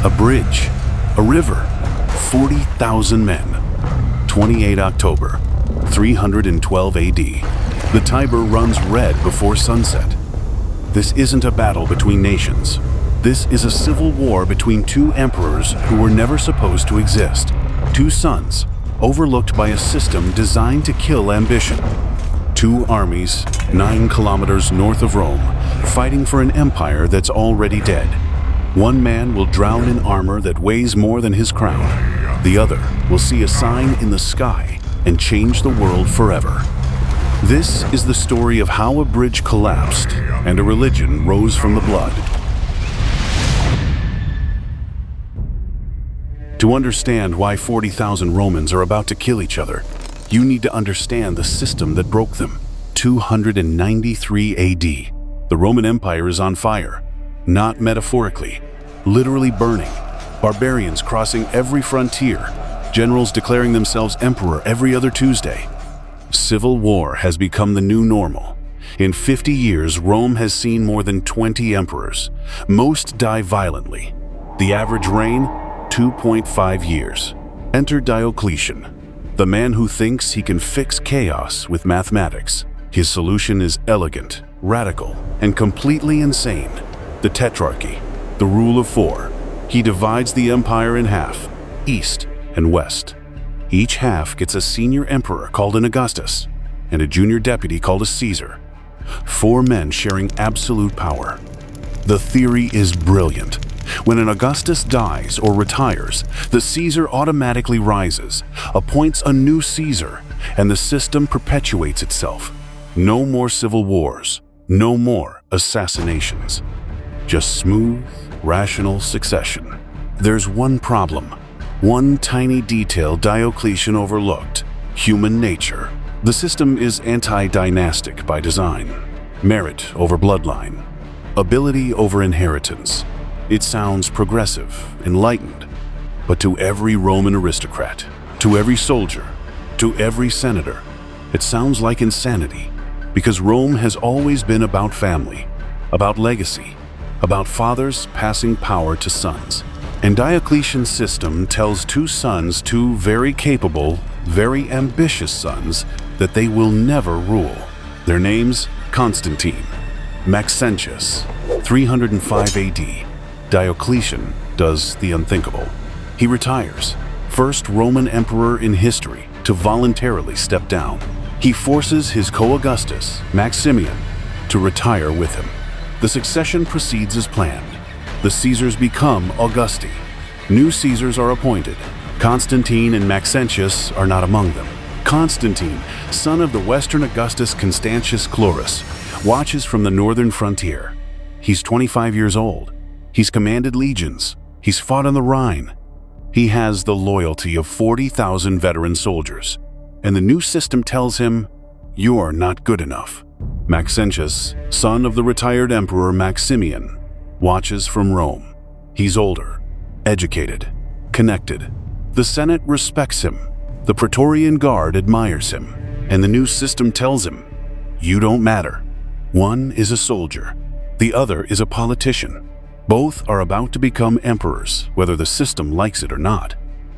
A bridge, a river, 40,000 men. 28 October, 312 AD. The Tiber runs red before sunset. This isn't a battle between nations. This is a civil war between two emperors who were never supposed to exist. Two suns, overlooked by a system designed to kill ambition. Two armies, 9 kilometers north of Rome, fighting for an empire that's already dead. One man will drown in armor that weighs more than his crown. The other will see a sign in the sky and change the world forever. This is the story of how a bridge collapsed and a religion rose from the blood. To understand why 40,000 Romans are about to kill each other, you need to understand the system that broke them. 293 AD. The Roman Empire is on fire. Not metaphorically, literally burning. Barbarians crossing every frontier. Generals declaring themselves emperor every other Tuesday. Civil war has become the new normal. In 50 years, Rome has seen more than 20 emperors. Most die violently. The average reign, 2.5 years. Enter Diocletian, the man who thinks he can fix chaos with mathematics. His solution is elegant, radical, and completely insane. The Tetrarchy, the rule of 4. He divides the empire in half, east and west. Each half gets a senior emperor called an Augustus and a junior deputy called a Caesar. 4 men sharing absolute power. The theory is brilliant. When an Augustus dies or retires, the Caesar automatically rises, appoints a new Caesar, and the system perpetuates itself. No more civil wars, no more assassinations. Just smooth, rational succession. There's one problem, one tiny detail Diocletian overlooked: human nature. The system is anti-dynastic by design. Merit over bloodline, ability over inheritance. It sounds progressive, enlightened, but to every Roman aristocrat, to every soldier, to every senator, it sounds like insanity, because Rome has always been about family, about legacy, about fathers passing power to sons. And Diocletian's system tells 2 sons, 2 very capable, very ambitious sons, that they will never rule. Their names, Constantine, Maxentius, 305 AD. Diocletian does the unthinkable. He retires, first Roman emperor in history to voluntarily step down. He forces his co-Augustus, Maximian, to retire with him. The succession proceeds as planned. The Caesars become Augusti. New Caesars are appointed. Constantine and Maxentius are not among them. Constantine, son of the Western Augustus Constantius Chlorus, watches from the northern frontier. He's 25 years old. He's commanded legions. He's fought on the Rhine. He has the loyalty of 40,000 veteran soldiers. And the new system tells him, "You're not good enough." Maxentius, son of the retired emperor Maximian, watches from Rome. He's older, educated, connected. The Senate respects him. The Praetorian Guard admires him. And the new system tells him, "You don't matter." One is a soldier. The other is a politician. Both are about to become emperors, whether the system likes it or not.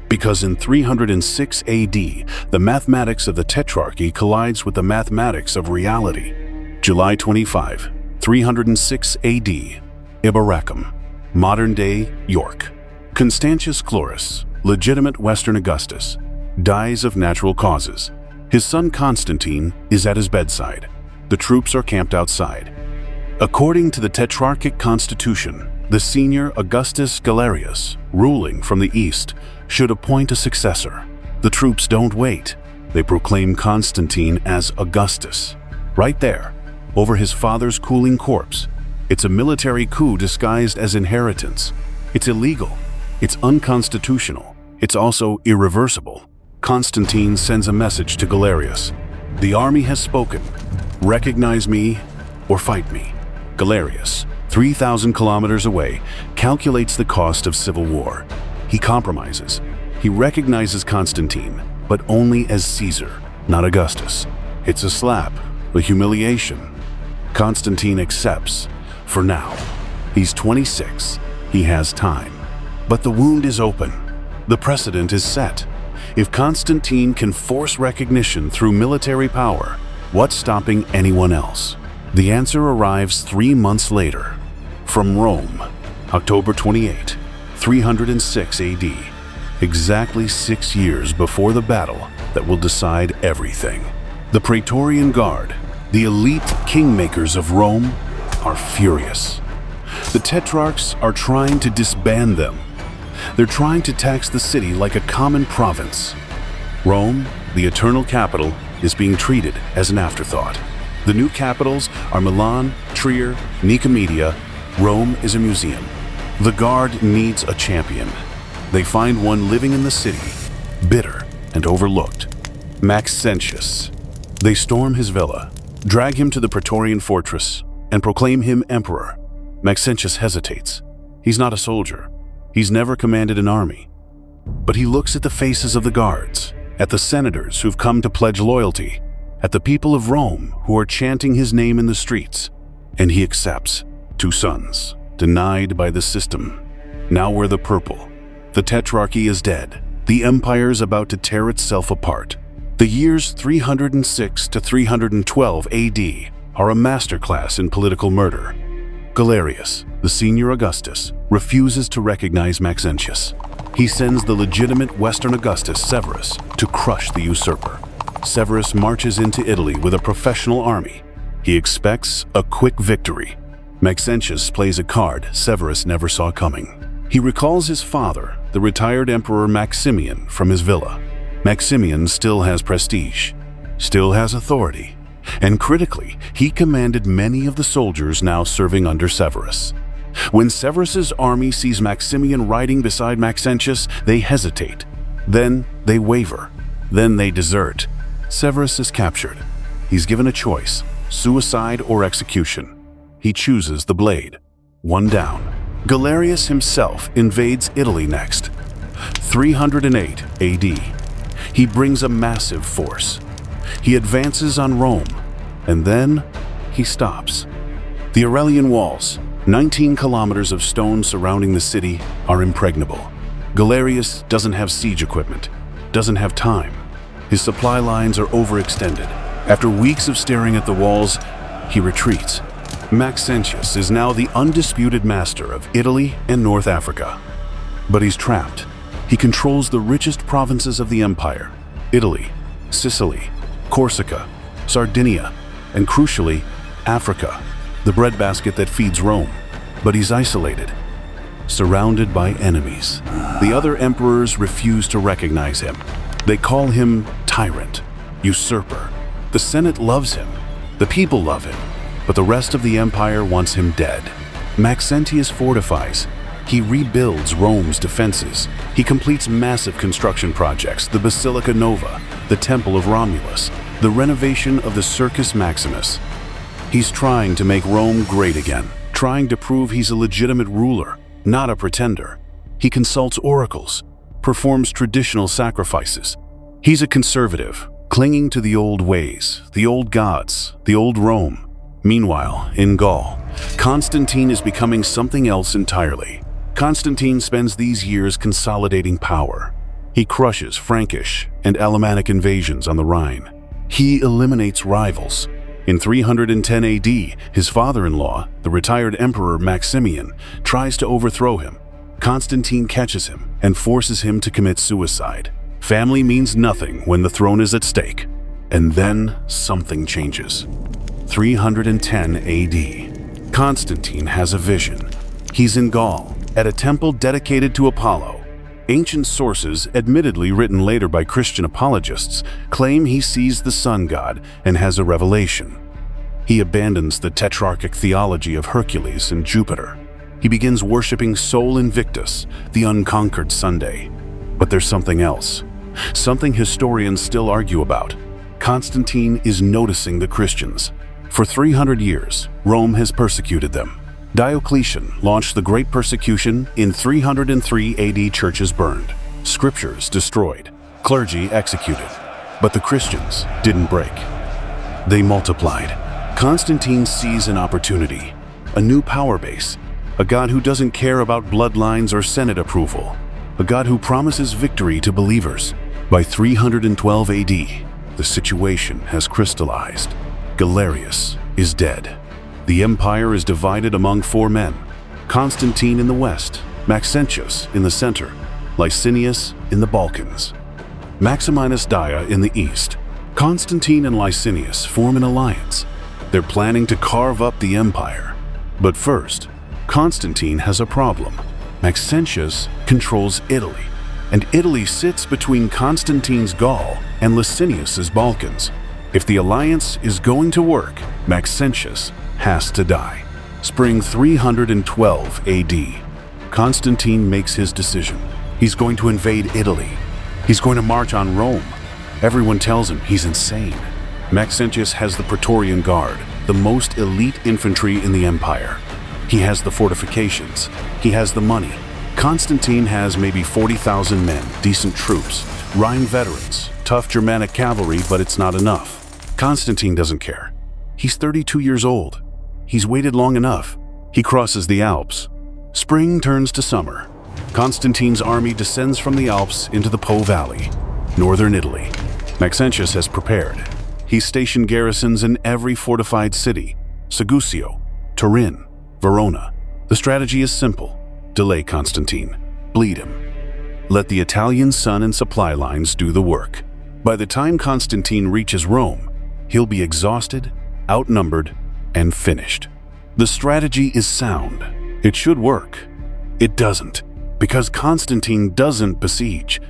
Because in 306 AD, the mathematics of the Tetrarchy collides with the mathematics of reality. July 25, 306 AD, Iberacum, modern-day York. Constantius Chlorus, legitimate Western Augustus, dies of natural causes. His son Constantine is at his bedside. The troops are camped outside. According to the Tetrarchic Constitution, the senior Augustus Galerius, ruling from the east, should appoint a successor. The troops don't wait. They proclaim Constantine as Augustus. Right there, over his father's cooling corpse. It's a military coup disguised as inheritance. It's illegal. It's unconstitutional. It's also irreversible. Constantine sends a message to Galerius. "The army has spoken. Recognize me or fight me." Galerius, 3,000 kilometers away, calculates the cost of civil war. He compromises. He recognizes Constantine, but only as Caesar, not Augustus. It's a slap, a humiliation. Constantine accepts, for now. He's 26. He has time. But the wound is open. The precedent is set. If Constantine can force recognition through military power, what's stopping anyone else? The answer arrives 3 months later. From Rome, October 28, 306 AD, exactly 6 years before the battle that will decide everything. The Praetorian Guard, the elite kingmakers of Rome, are furious. The Tetrarchs are trying to disband them. They're trying to tax the city like a common province. Rome, the eternal capital, is being treated as an afterthought. The new capitals are Milan, Trier, Nicomedia. Rome is a museum. The Guard needs a champion. They find one living in the city, bitter and overlooked. Maxentius. They storm his villa, drag him to the Praetorian fortress, and proclaim him emperor. Maxentius hesitates. He's not a soldier. He's never commanded an army. But he looks at the faces of the guards, at the senators who've come to pledge loyalty, at the people of Rome who are chanting his name in the streets, and he accepts. 2 sons, denied by the system. Now wear the purple. The Tetrarchy is dead. The empire's about to tear itself apart. The years 306 to 312 AD are a masterclass in political murder. Galerius, the senior Augustus, refuses to recognize Maxentius. He sends the legitimate Western Augustus, Severus, to crush the usurper. Severus marches into Italy with a professional army. He expects a quick victory. Maxentius plays a card Severus never saw coming. He recalls his father, the retired Emperor Maximian, from his villa. Maximian still has prestige, still has authority, and critically, he commanded many of the soldiers now serving under Severus. When Severus's army sees Maximian riding beside Maxentius, they hesitate. Then they waver. Then they desert. Severus is captured. He's given a choice, suicide or execution. He chooses the blade. 1 down. Galerius himself invades Italy next. 308 AD. He brings a massive force. He advances on Rome, and then he stops. The Aurelian walls, 19 kilometers of stone surrounding the city, are impregnable. Galerius doesn't have siege equipment, doesn't have time. His supply lines are overextended. After weeks of staring at the walls, he retreats. Maxentius is now the undisputed master of Italy and North Africa. But he's trapped. He controls the richest provinces of the empire: Italy, Sicily, Corsica, Sardinia, and crucially, Africa, the breadbasket that feeds Rome. But he's isolated, surrounded by enemies. The other emperors refuse to recognize him. They call him tyrant, usurper. The Senate loves him. The people love him. But the rest of the empire wants him dead. Maxentius fortifies. He rebuilds Rome's defenses. He completes massive construction projects: the Basilica Nova, the Temple of Romulus, the renovation of the Circus Maximus. He's trying to make Rome great again, trying to prove he's a legitimate ruler, not a pretender. He consults oracles, performs traditional sacrifices. He's a conservative, clinging to the old ways, the old gods, the old Rome. Meanwhile, in Gaul, Constantine is becoming something else entirely. Constantine spends these years consolidating power. He crushes Frankish and Alemannic invasions on the Rhine. He eliminates rivals. In 310 AD, his father-in-law, the retired Emperor Maximian, tries to overthrow him. Constantine catches him and forces him to commit suicide. Family means nothing when the throne is at stake. And then something changes. 310 AD. Constantine has a vision. He's in Gaul, at a temple dedicated to Apollo. Ancient sources, admittedly written later by Christian apologists, claim he sees the sun god and has a revelation. He abandons the tetrarchic theology of Hercules and Jupiter. He begins worshipping Sol Invictus, the unconquered Sunday. But there's something else. Something historians still argue about. Constantine is noticing the Christians. For 300 years, Rome has persecuted them. Diocletian launched the Great Persecution. In 303 AD, churches burned, scriptures destroyed, clergy executed. But the Christians didn't break. They multiplied. Constantine sees an opportunity, a new power base. a God who doesn't care about bloodlines or Senate approval, a God who promises victory to believers. By 312 AD, the situation has crystallized. Galerius is dead. The empire is divided among four men: Constantine in the west, Maxentius in the center, Licinius in the Balkans, Maximinus Daia in the east. Constantine and Licinius form an alliance. They're planning to carve up the empire. But first, Constantine has a problem. Maxentius controls Italy, and Italy sits between Constantine's Gaul and Licinius's Balkans. If the alliance is going to work, Maxentius has to die. Spring 312 AD. Constantine makes his decision. He's going to invade Italy. He's going to march on Rome. Everyone tells him he's insane. Maxentius has the Praetorian Guard, the most elite infantry in the empire. He has the fortifications. He has the money. Constantine has maybe 40,000 men, decent troops, Rhine veterans, tough Germanic cavalry, but it's not enough. Constantine doesn't care. He's 32 years old. He's waited long enough. He crosses the Alps. Spring turns to summer. Constantine's army descends from the Alps into the Po Valley, northern Italy. Maxentius has prepared. He's stationed garrisons in every fortified city: Segusio, Turin, Verona. The strategy is simple: delay Constantine, bleed him. Let the Italian sun and supply lines do the work. By the time Constantine reaches Rome, he'll be exhausted, outnumbered, and finished. The strategy is sound. It should work. It doesn't, because Constantine doesn't besiege.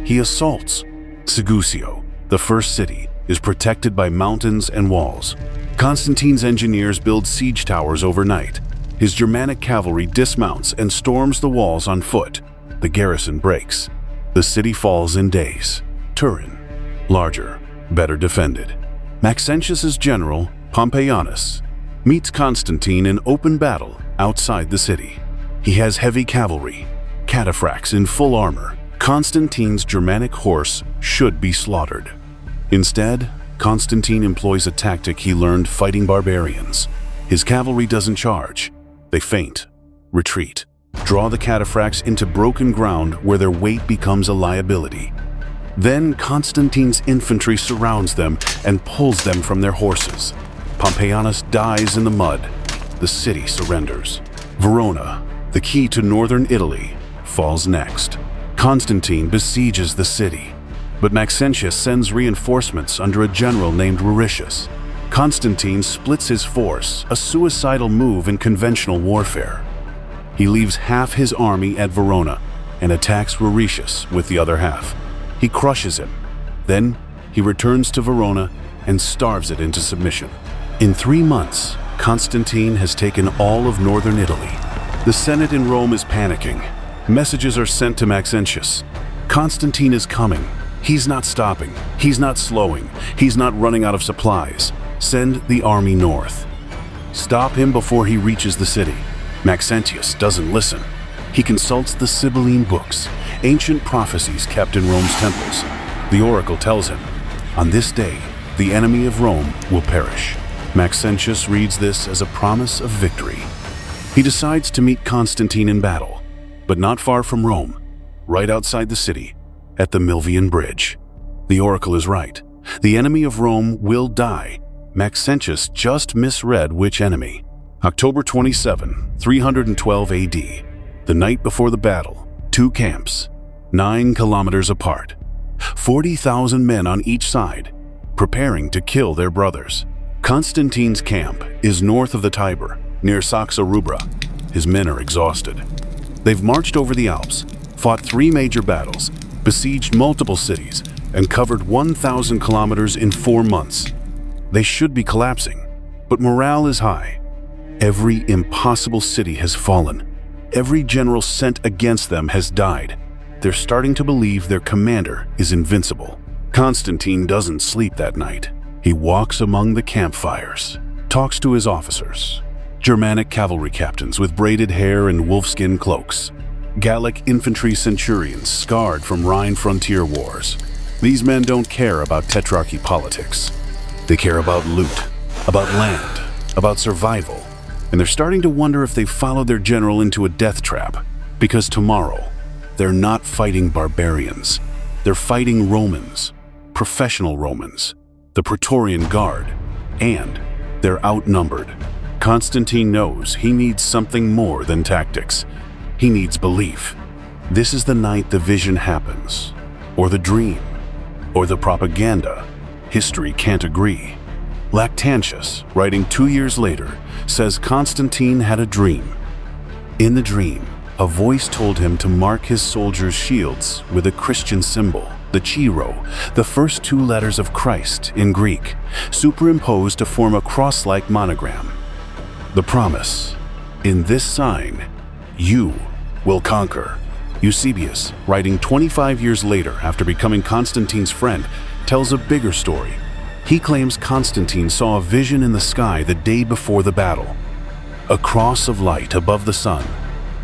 He assaults. Segusio, the first city, is protected by mountains and walls. Constantine's engineers build siege towers overnight. His Germanic cavalry dismounts and storms the walls on foot. The garrison breaks. The city falls in days. Turin, larger, better defended. Maxentius's general, Pompeianus, meets Constantine in open battle outside the city. He has heavy cavalry, cataphracts in full armor. Constantine's Germanic horse should be slaughtered. Instead, Constantine employs a tactic he learned fighting barbarians. His cavalry doesn't charge. They feint, retreat, draw the cataphracts into broken ground where their weight becomes a liability. Then Constantine's infantry surrounds them and pulls them from their horses. Pompeianus dies in the mud. The city surrenders. Verona, the key to northern Italy, falls next. Constantine besieges the city, but Maxentius sends reinforcements under a general named Ruricius. Constantine splits his force, a suicidal move in conventional warfare. He leaves half his army at Verona and attacks Ruricius with the other half. He crushes him. Then he returns to Verona and starves it into submission. In 3 months, Constantine has taken all of northern Italy. The Senate in Rome is panicking. Messages are sent to Maxentius. Constantine is coming. He's not stopping. He's not slowing. He's not running out of supplies. Send the army north. Stop him before he reaches the city. Maxentius doesn't listen. He consults the Sibylline books, ancient prophecies kept in Rome's temples. The oracle tells him, on this day, the enemy of Rome will perish. Maxentius reads this as a promise of victory. He decides to meet Constantine in battle, but not far from Rome, right outside the city, at the Milvian Bridge. The oracle is right. The enemy of Rome will die. Maxentius just misread which enemy. October 27, 312 AD, the night before the battle, 2 camps, 9 kilometers apart, 40,000 men on each side, preparing to kill their brothers. Constantine's camp is north of the Tiber, near Saxa Rubra. His men are exhausted. They've marched over the Alps, fought 3 major battles, besieged multiple cities, and covered 1,000 kilometers in 4 months. They should be collapsing, but morale is high. Every impossible city has fallen. Every general sent against them has died. They're starting to believe their commander is invincible. Constantine doesn't sleep that night. He walks among the campfires, talks to his officers, Germanic cavalry captains with braided hair and wolfskin cloaks, Gallic infantry centurions scarred from Rhine frontier wars. These men don't care about Tetrarchy politics. They care about loot, about land, about survival. and they're starting to wonder if they've followed their general into a death trap, because tomorrow, they're not fighting barbarians. They're fighting Romans, professional Romans, the Praetorian Guard, and they're outnumbered. Constantine knows he needs something more than tactics. He needs belief. This is the night the vision happens, or the dream, or the propaganda. History can't agree. Lactantius, writing 2 years later, says Constantine had a dream. In the dream, a voice told him to mark his soldiers' shields with a Christian symbol, the Chi, the first 2 letters of Christ in Greek, superimposed to form a cross-like monogram. The promise: in this sign, you will conquer. Eusebius, writing 25 years later after becoming Constantine's friend, tells a bigger story. He claims Constantine saw a vision in the sky the day before the battle. A cross of light above the sun,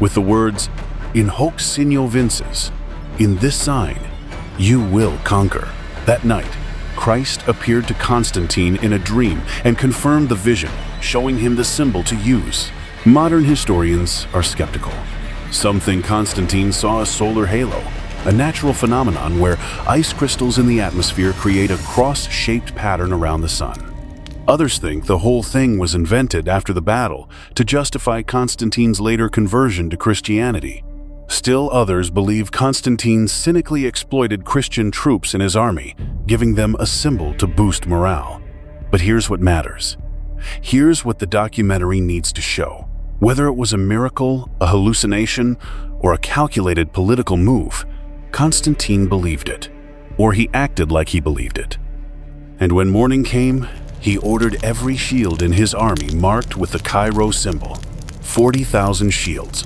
with the words, "In hoc signo vinces," in this sign, you will conquer. That night, Christ appeared to Constantine in a dream and confirmed the vision, showing him the symbol to use. Modern historians are skeptical. Some think Constantine saw a solar halo, a natural phenomenon where ice crystals in the atmosphere create a cross-shaped pattern around the sun. Others think the whole thing was invented after the battle to justify Constantine's later conversion to Christianity. Still others believe Constantine cynically exploited Christian troops in his army, giving them a symbol to boost morale. But here's what matters. Here's what the documentary needs to show. Whether it was a miracle, a hallucination, or a calculated political move, Constantine believed it, or he acted like he believed it. And when morning came, he ordered every shield in his army marked with the Chi symbol, 40,000 shields,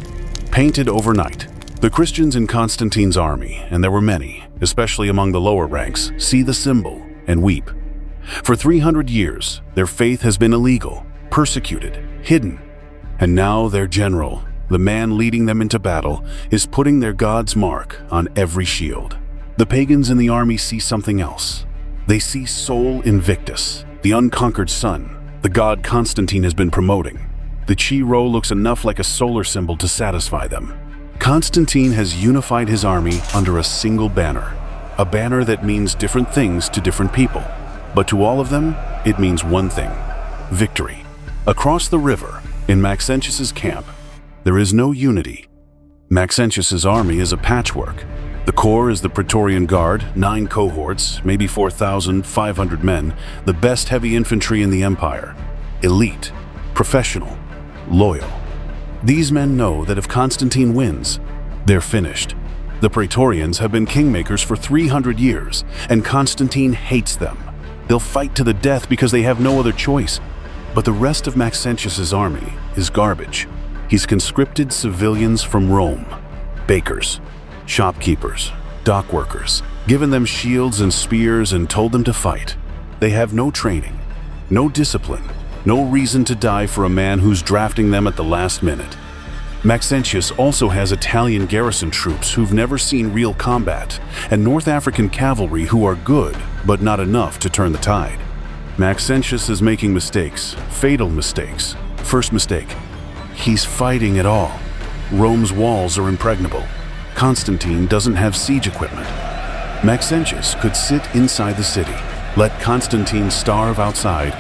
painted overnight. The Christians in Constantine's army, and there were many, especially among the lower ranks, see the symbol and weep. For 300 years, their faith has been illegal, persecuted, hidden, and now their general, the man leading them into battle, is putting their God's mark on every shield. The pagans in the army see something else. They see Sol Invictus, the unconquered sun, the god Constantine has been promoting. The Chi looks enough like a solar symbol to satisfy them. Constantine has unified his army under a single banner, a banner that means different things to different people. But to all of them, it means one thing: victory. Across the river, in Maxentius's camp, there is no unity. Maxentius's army is a patchwork. The core is the Praetorian Guard, 9 cohorts, maybe 4,500 men, the best heavy infantry in the empire. Elite, professional, loyal. These men know that if Constantine wins, they're finished. The Praetorians have been kingmakers for 300 years, and Constantine hates them. They'll fight to the death because they have no other choice. But the rest of Maxentius's army is garbage. He's conscripted civilians from Rome, bakers, shopkeepers, dock workers, given them shields and spears and told them to fight. They have no training, no discipline, no reason to die for a man who's drafting them at the last minute. Maxentius also has Italian garrison troops who've never seen real combat, and North African cavalry who are good, but not enough to turn the tide. Maxentius is making mistakes, fatal mistakes. First mistake: he's fighting at all. Rome's walls are impregnable. Constantine doesn't have siege equipment. Maxentius could sit inside the city, let Constantine starve outside,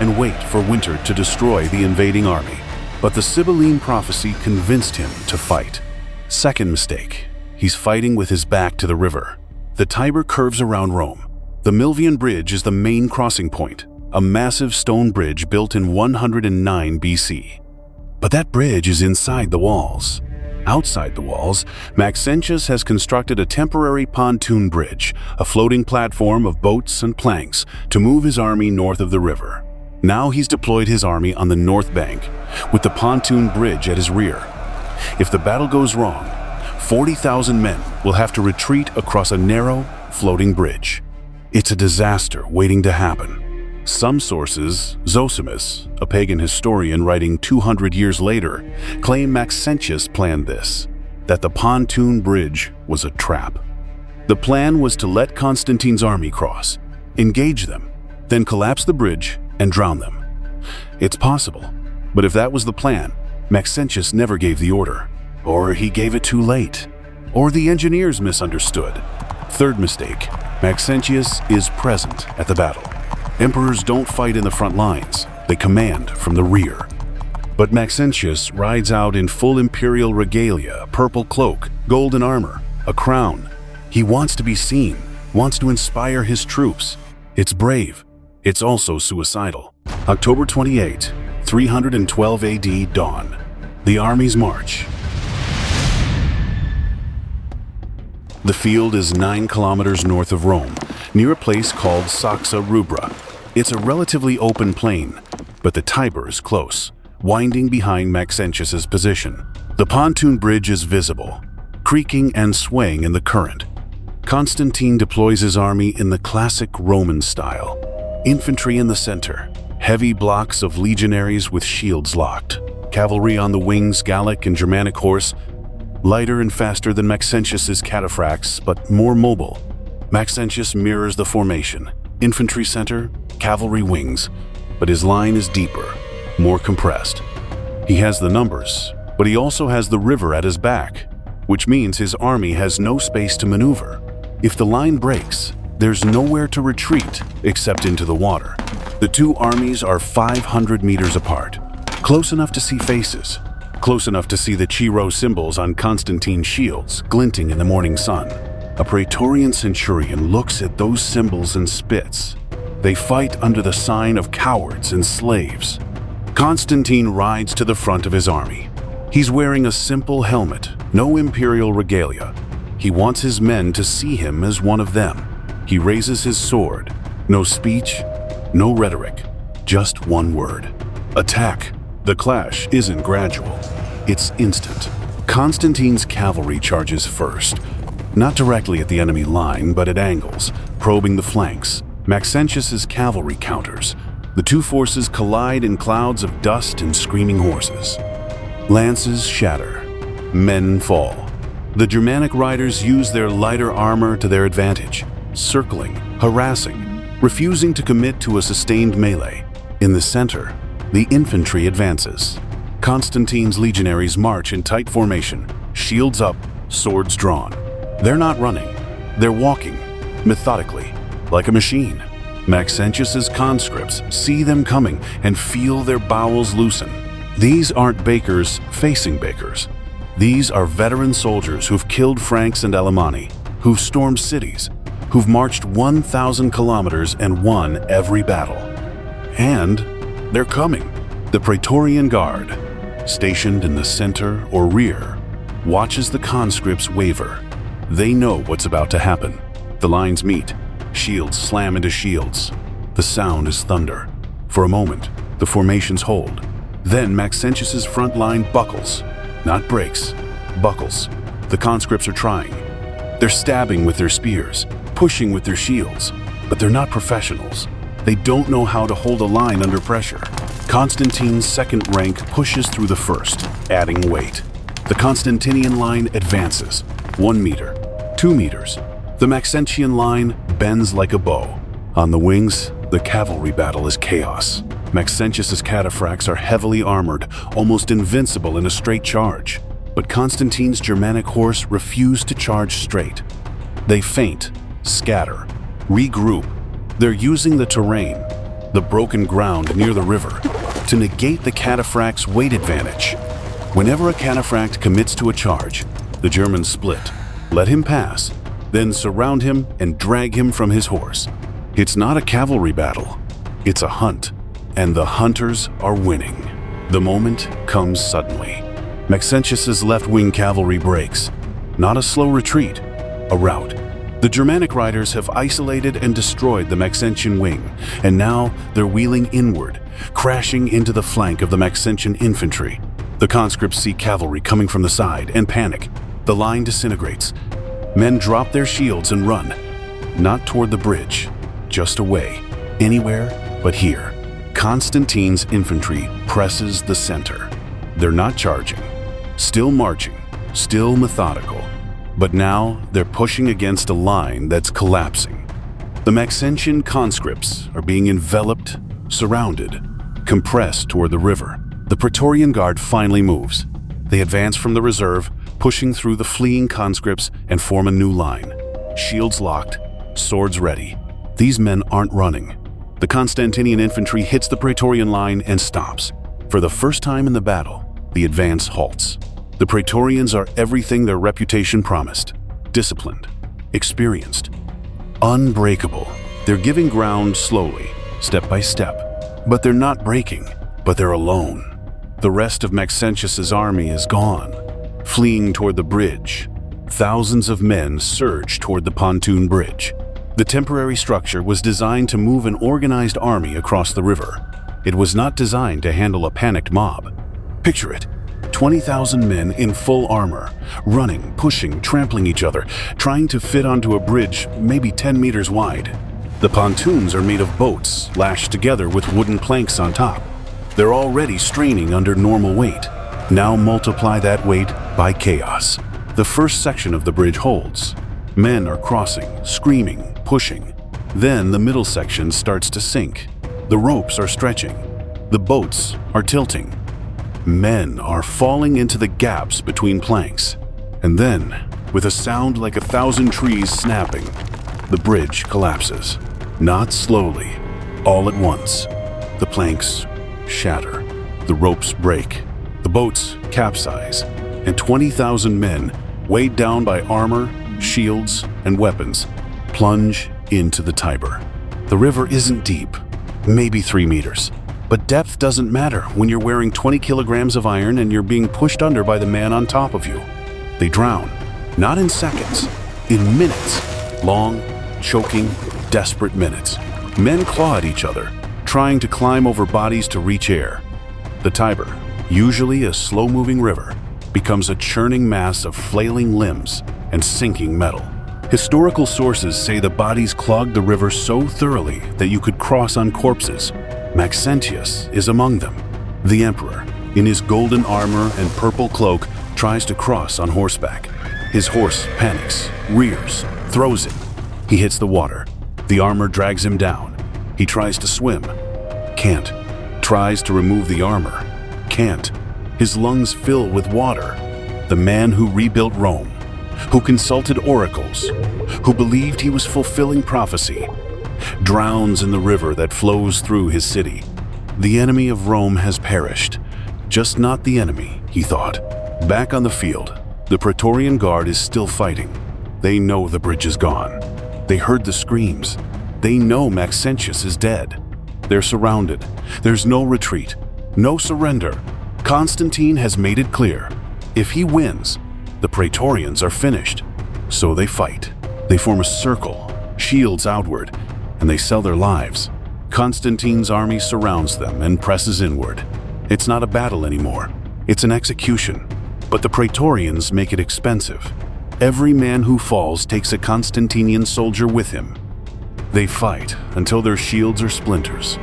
and wait for winter to destroy the invading army. But the Sibylline prophecy convinced him to fight. Second mistake: he's fighting with his back to the river. The Tiber curves around Rome. The Milvian Bridge is the main crossing point, a massive stone bridge built in 109 BC. But that bridge is inside the walls. Outside the walls, Maxentius has constructed a temporary pontoon bridge, a floating platform of boats and planks, to move his army north of the river. Now he's deployed his army on the north bank, with the pontoon bridge at his rear. If the battle goes wrong, 40,000 men will have to retreat across a narrow, floating bridge. It's a disaster waiting to happen. Some sources, Zosimus, a pagan historian writing 200 years later, claim Maxentius planned this, that the pontoon bridge was a trap. The plan was to let Constantine's army cross, engage them, then collapse the bridge and drown them. It's possible, But if that was the plan, Maxentius never gave the order. Or he gave it too late. Or the engineers misunderstood. Third mistake, Maxentius is present at the battle. Emperors don't fight in the front lines, they command from the rear. But Maxentius rides out in full imperial regalia, purple cloak, golden armor, a crown. He wants to be seen, wants to inspire his troops. It's brave. It's also suicidal. October 28, 312 AD dawn. The armies march. The field is 9 kilometers north of Rome, near a place called Saxa Rubra. It's a relatively open plain, but the Tiber is close, winding behind Maxentius's position. The pontoon bridge is visible, creaking and swaying in the current. Constantine deploys his army in the classic Roman style. Infantry in the center, heavy blocks of legionaries with shields locked. Cavalry on the wings, Gallic and Germanic horse, lighter and faster than Maxentius's cataphracts, but more mobile. Maxentius mirrors the formation. Infantry center, cavalry wings, but his line is deeper, more compressed. He has the numbers, but he also has the river at his back, which means his army has no space to maneuver. If the line breaks, there's nowhere to retreat except into the water. The two armies are 500 meters apart, close enough to see faces, close enough to see the Chi-Rho symbols on Constantine's shields glinting in the morning sun. A Praetorian centurion looks at those symbols and spits. They fight under the sign of cowards and slaves. Constantine rides to the front of his army. He's wearing a simple helmet, no imperial regalia. He wants his men to see him as one of them. He raises his sword. No speech, no rhetoric, just one word. Attack. The clash isn't gradual. It's instant. Constantine's cavalry charges first, not directly at the enemy line, but at angles, probing the flanks. Maxentius's cavalry counters. The two forces collide in clouds of dust and screaming horses. Lances shatter. Men fall. The Germanic riders use their lighter armor to their advantage, circling, harassing, refusing to commit to a sustained melee. In the center, the infantry advances. Constantine's legionaries march in tight formation, shields up, swords drawn. They're not running, they're walking, methodically, like a machine. Maxentius's conscripts see them coming and feel their bowels loosen. These aren't bakers facing bakers. These are veteran soldiers who've killed Franks and Alemanni, who've stormed cities, who've marched 1,000 kilometers and won every battle. And they're coming. The Praetorian Guard, stationed in the center or rear, watches the conscripts waver. They know what's about to happen. The lines meet. Shields slam into shields. The sound is thunder. For a moment, the formations hold. Then Maxentius's front line buckles. Not breaks, buckles. The conscripts are trying. They're stabbing with their spears, pushing with their shields, but they're not professionals. They don't know how to hold a line under pressure. Constantine's second rank pushes through the first, adding weight. The Constantinian line advances, 1 meter, 2 meters. The Maxentian line bends like a bow. On the wings, the cavalry battle is chaos. Maxentius's cataphracts are heavily armored, almost invincible in a straight charge. But Constantine's Germanic horse refuse to charge straight. They feint, scatter, regroup. They're using the terrain, the broken ground near the river, to negate the cataphract's weight advantage. Whenever a cataphract commits to a charge, the Germans split, let him pass, then surround him and drag him from his horse. It's not a cavalry battle, it's a hunt, and the hunters are winning. The moment comes suddenly. Maxentius's left-wing cavalry breaks. Not a slow retreat, a rout. The Germanic riders have isolated and destroyed the Maxentian wing, and now they're wheeling inward, crashing into the flank of the Maxentian infantry. The conscripts see cavalry coming from the side and panic. The line disintegrates. Men drop their shields and run, not toward the bridge, just away, anywhere but here. Constantine's infantry presses the center. They're not charging, still marching, still methodical. But now they're pushing against a line that's collapsing. The Maxentian conscripts are being enveloped, surrounded, compressed toward the river. The Praetorian Guard finally moves. They advance from the reserve, pushing through the fleeing conscripts and form a new line. Shields locked, swords ready. These men aren't running. The Constantinian infantry hits the Praetorian line and stops. For the first time in the battle, the advance halts. The Praetorians are everything their reputation promised. Disciplined, experienced, unbreakable. They're giving ground slowly, step by step. But they're not breaking, but they're alone. The rest of Maxentius's army is gone, fleeing toward the bridge. Thousands of men surge toward the pontoon bridge. The temporary structure was designed to move an organized army across the river. It was not designed to handle a panicked mob. Picture it, 20,000 men in full armor, running, pushing, trampling each other, trying to fit onto a bridge maybe 10 meters wide. The pontoons are made of boats, lashed together with wooden planks on top. They're already straining under normal weight. Now multiply that weight by chaos. The first section of the bridge holds. Men are crossing, screaming, pushing. Then the middle section starts to sink. The ropes are stretching. The boats are tilting. Men are falling into the gaps between planks. And then, with a sound like 1,000 trees snapping, the bridge collapses. Not slowly, all at once. The planks shatter. The ropes break. The boats capsize. And 20,000 men, weighed down by armor, shields, and weapons, plunge into the Tiber. The river isn't deep, maybe 3 meters. But depth doesn't matter when you're wearing 20 kilograms of iron and you're being pushed under by the man on top of you. They drown, not in seconds, in minutes. Long, choking, desperate minutes. Men claw at each other, trying to climb over bodies to reach air. The Tiber, usually a slow-moving river, becomes a churning mass of flailing limbs and sinking metal. Historical sources say the bodies clogged the river so thoroughly that you could cross on corpses. Maxentius is among them. The emperor, in his golden armor and purple cloak, tries to cross on horseback. His horse panics, rears, throws him. He hits the water. The armor drags him down. He tries to swim. Can't. Tries to remove the armor. Can't. His lungs fill with water. The man who rebuilt Rome, who consulted oracles, who believed he was fulfilling prophecy, drowns in the river that flows through his city. The enemy of Rome has perished. Just not the enemy, he thought. Back on the field, the Praetorian Guard is still fighting. They know the bridge is gone. They heard the screams. They know Maxentius is dead. They're surrounded. There's no retreat, no surrender. Constantine has made it clear. If he wins, the Praetorians are finished. So they fight. They form a circle, shields outward, and they sell their lives. Constantine's army surrounds them and presses inward. It's not a battle anymore. It's an execution. But the Praetorians make it expensive. Every man who falls takes a Constantinian soldier with him. They fight until their shields are splinters,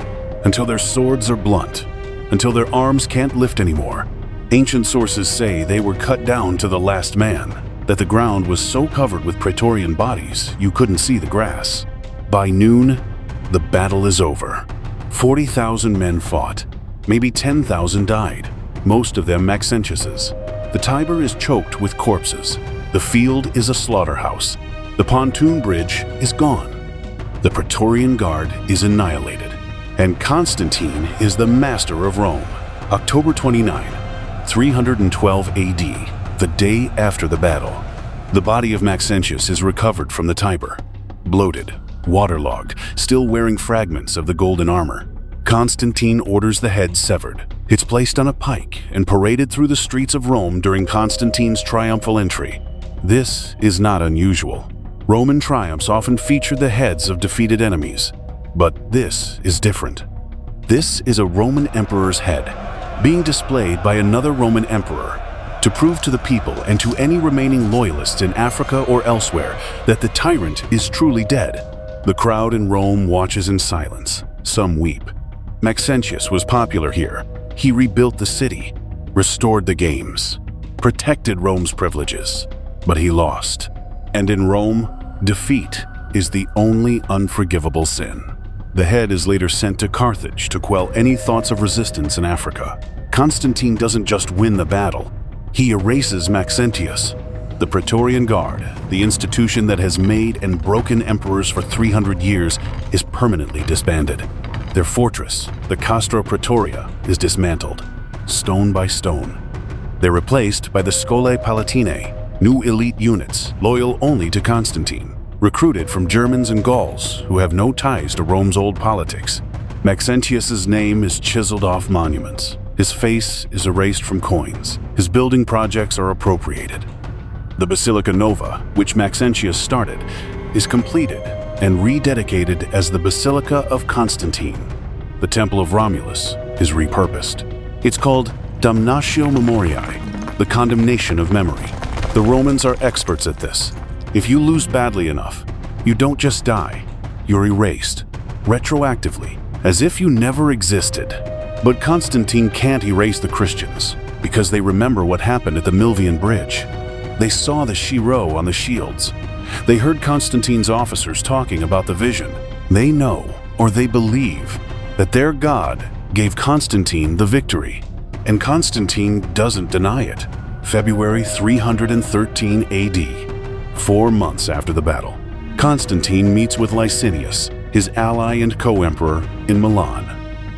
until their swords are blunt, until their arms can't lift anymore. Ancient sources say they were cut down to the last man, that the ground was so covered with Praetorian bodies you couldn't see the grass. By noon, the battle is over. 40,000 men fought. Maybe 10,000 died, most of them Maxentius's. The Tiber is choked with corpses. The field is a slaughterhouse. The pontoon bridge is gone. The Praetorian Guard is annihilated. And Constantine is the master of Rome. October 29, 312 AD, the day after the battle. The body of Maxentius is recovered from the Tiber, bloated, waterlogged, still wearing fragments of the golden armor. Constantine orders the head severed. It's placed on a pike and paraded through the streets of Rome during Constantine's triumphal entry. This is not unusual. Roman triumphs often featured the heads of defeated enemies. But this is different. This is a Roman emperor's head, being displayed by another Roman emperor to prove to the people and to any remaining loyalists in Africa or elsewhere that the tyrant is truly dead. The crowd in Rome watches in silence. Some weep. Maxentius was popular here. He rebuilt the city, restored the games, protected Rome's privileges. But he lost. And in Rome, defeat is the only unforgivable sin. The head is later sent to Carthage to quell any thoughts of resistance in Africa. Constantine doesn't just win the battle, he erases Maxentius. The Praetorian Guard, the institution that has made and broken emperors for 300 years, is permanently disbanded. Their fortress, the Castra Praetoria, is dismantled, stone by stone. They're replaced by the Scholae Palatinae, new elite units loyal only to Constantine, recruited from Germans and Gauls who have no ties to Rome's old politics. Maxentius's name is chiseled off monuments. His face is erased from coins. His building projects are appropriated. The Basilica Nova, which Maxentius started, is completed and rededicated as the Basilica of Constantine. The Temple of Romulus is repurposed. It's called Damnatio Memoriae, the condemnation of memory. The Romans are experts at this. If you lose badly enough, you don't just die, you're erased, retroactively, as if you never existed. But Constantine can't erase the Christians, because they remember what happened at the Milvian Bridge. They saw the Shiro on the shields. They heard Constantine's officers talking about the vision. They know, or they believe, that their God gave Constantine the victory. And Constantine doesn't deny it. February 313 AD, 4 months after the battle, Constantine meets with Licinius, his ally and co-emperor, in Milan.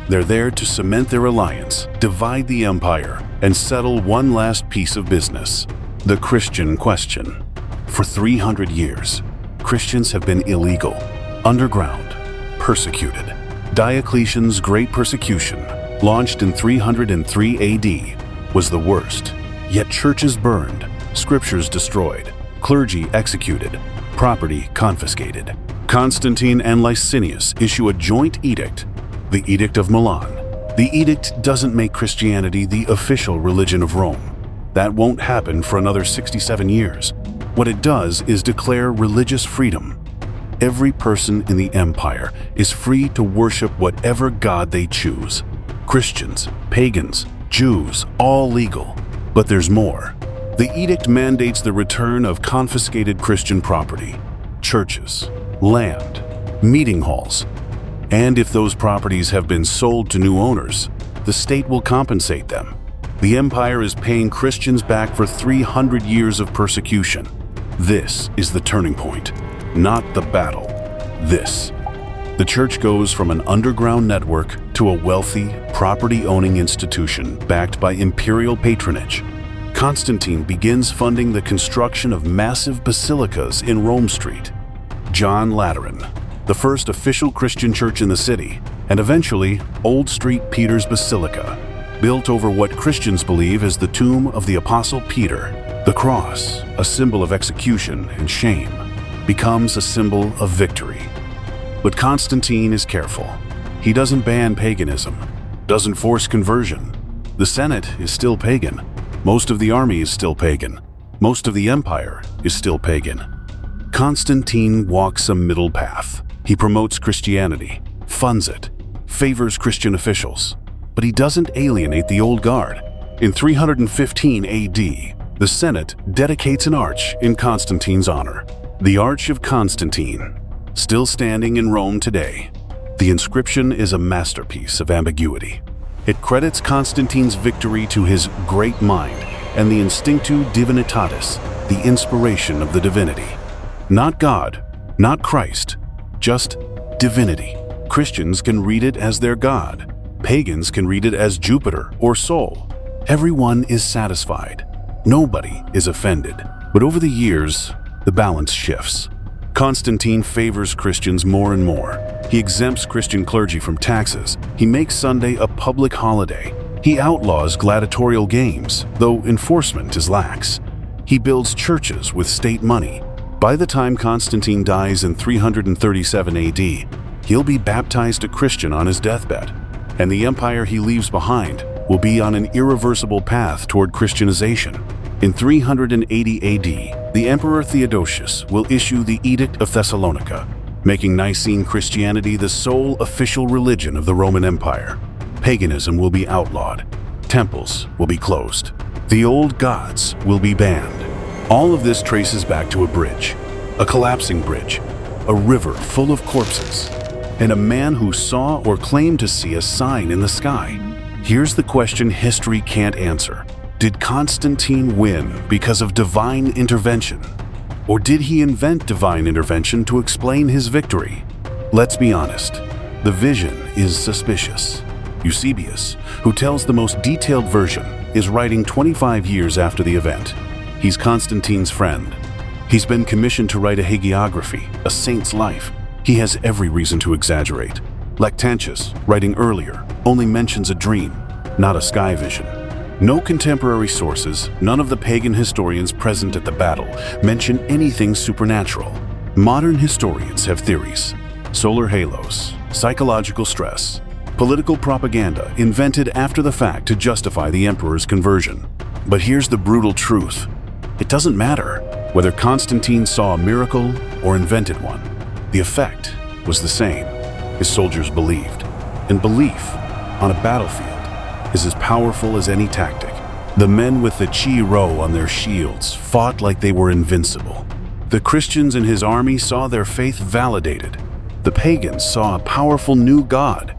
They're there to cement their alliance, divide the empire, and settle one last piece of business: the Christian question. For 300 years, Christians have been illegal, underground, persecuted. Diocletian's Great Persecution, launched in 303 AD, was the worst. Yet churches burned, scriptures destroyed, clergy executed, property confiscated. Constantine and Licinius issue a joint edict, the Edict of Milan. The edict doesn't make Christianity the official religion of Rome. That won't happen for another 67 years. What it does is declare religious freedom. Every person in the empire is free to worship whatever god they choose. Christians, pagans, Jews, all legal. But there's more. The edict mandates the return of confiscated Christian property, churches, land, meeting halls. And if those properties have been sold to new owners, the state will compensate them. The empire is paying Christians back for 300 years of persecution. This is the turning point, not the battle. This. The church goes from an underground network to a wealthy, property-owning institution backed by imperial patronage. Constantine begins funding the construction of massive basilicas in Rome Street. John Lateran, the first official Christian church in the city, and eventually Old Street Peter's Basilica, built over what Christians believe is the tomb of the Apostle Peter. The cross, a symbol of execution and shame, becomes a symbol of victory. But Constantine is careful. He doesn't ban paganism, doesn't force conversion. The Senate is still pagan. Most of the army is still pagan. Most of the empire is still pagan. Constantine walks a middle path. He promotes Christianity, funds it, favors Christian officials, but he doesn't alienate the old guard. In 315 AD, the Senate dedicates an arch in Constantine's honor, the Arch of Constantine, still standing in Rome today. The inscription is a masterpiece of ambiguity. It credits Constantine's victory to his great mind and the Instinctu Divinitatis, the inspiration of the divinity. Not God, not Christ, just divinity. Christians can read it as their God. Pagans can read it as Jupiter or Sol. Everyone is satisfied. Nobody is offended. But over the years, the balance shifts. Constantine favors Christians more and more. He exempts Christian clergy from taxes. He makes Sunday a public holiday. He outlaws gladiatorial games, though enforcement is lax. He builds churches with state money. By the time Constantine dies in 337 AD, he'll be baptized a Christian on his deathbed, and the empire he leaves behind will be on an irreversible path toward Christianization. In 380 AD, the Emperor Theodosius will issue the Edict of Thessalonica, making Nicene Christianity the sole official religion of the Roman Empire. Paganism will be outlawed. Temples will be closed. The old gods will be banned. All of this traces back to a bridge, a collapsing bridge, a river full of corpses, and a man who saw or claimed to see a sign in the sky. Here's the question history can't answer. Did Constantine win because of divine intervention? Or did he invent divine intervention to explain his victory? Let's be honest, the vision is suspicious. Eusebius, who tells the most detailed version, is writing 25 years after the event. He's Constantine's friend. He's been commissioned to write a hagiography, a saint's life. He has every reason to exaggerate. Lactantius, writing earlier, only mentions a dream, not a sky vision. No contemporary sources, none of the pagan historians present at the battle, mention anything supernatural. Modern historians have theories. Solar halos, psychological stress, political propaganda invented after the fact to justify the emperor's conversion. But here's the brutal truth. It doesn't matter whether Constantine saw a miracle or invented one. The effect was the same. His soldiers believed. And belief on a battlefield is as powerful as any tactic. The men with the chi rho on their shields fought like they were invincible. The Christians in his army saw their faith validated. The pagans saw a powerful new god.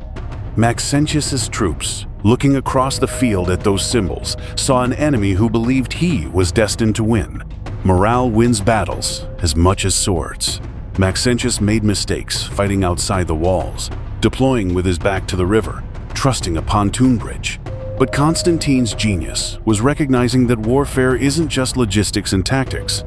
Maxentius's troops, looking across the field at those symbols, saw an enemy who believed he was destined to win. Morale wins battles as much as swords. Maxentius made mistakes fighting outside the walls, deploying with his back to the river, trusting a pontoon bridge. But Constantine's genius was recognizing that warfare isn't just logistics and tactics.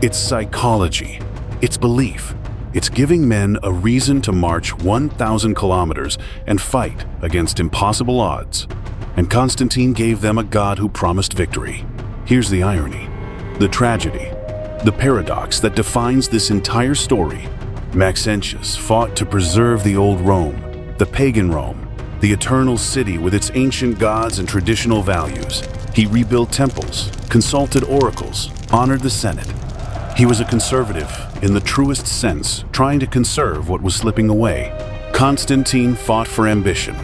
It's psychology. It's belief. It's giving men a reason to march 1,000 kilometers and fight against impossible odds. And Constantine gave them a god who promised victory. Here's the irony, the tragedy, the paradox that defines this entire story. Maxentius fought to preserve the old Rome, the pagan Rome, the eternal city with its ancient gods and traditional values. He rebuilt temples, consulted oracles, honored the Senate. He was a conservative in the truest sense, trying to conserve what was slipping away. Constantine fought for ambition,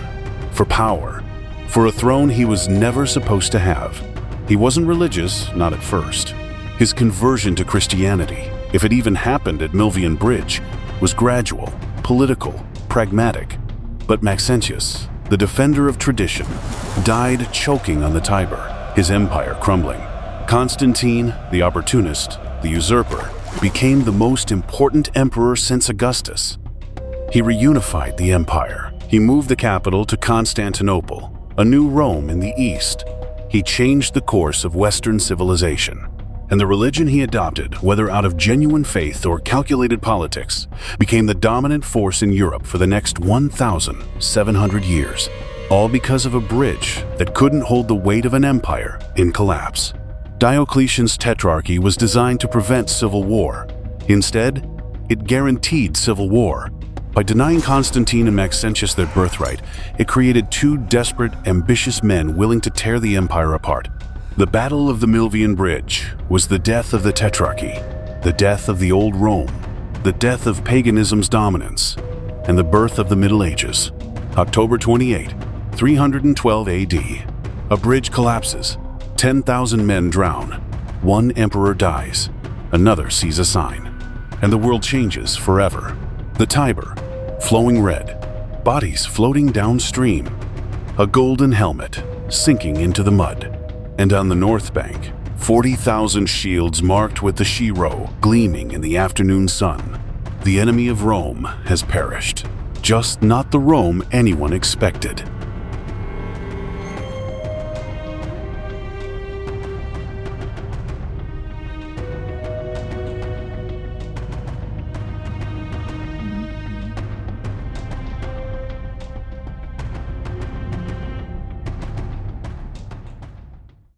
for power, for a throne he was never supposed to have. He wasn't religious, not at first. His conversion to Christianity, if it even happened at Milvian Bridge, was gradual, political, pragmatic. But Maxentius, the defender of tradition, died choking on the Tiber, his empire crumbling. Constantine, the opportunist, the usurper, became the most important emperor since Augustus. He reunified the empire. He moved the capital to Constantinople, a new Rome in the east. He changed the course of Western civilization. And the religion he adopted, whether out of genuine faith or calculated politics, became the dominant force in Europe for the next 1,700 years, all because of a bridge that couldn't hold the weight of an empire in collapse. Diocletian's Tetrarchy was designed to prevent civil war. Instead, it guaranteed civil war. By denying Constantine and Maxentius their birthright, it created two desperate, ambitious men willing to tear the empire apart. The Battle of the Milvian Bridge was the death of the Tetrarchy, the death of the old Rome, the death of paganism's dominance, and the birth of the Middle Ages. October 28, 312 AD. A bridge collapses. 10,000 men drown. One emperor dies. Another sees a sign. And the world changes forever. The Tiber, flowing red. Bodies floating downstream. A golden helmet, sinking into the mud. And on the north bank, 40,000 shields marked with the chi rho gleaming in the afternoon sun. The enemy of Rome has perished. Just not the Rome anyone expected.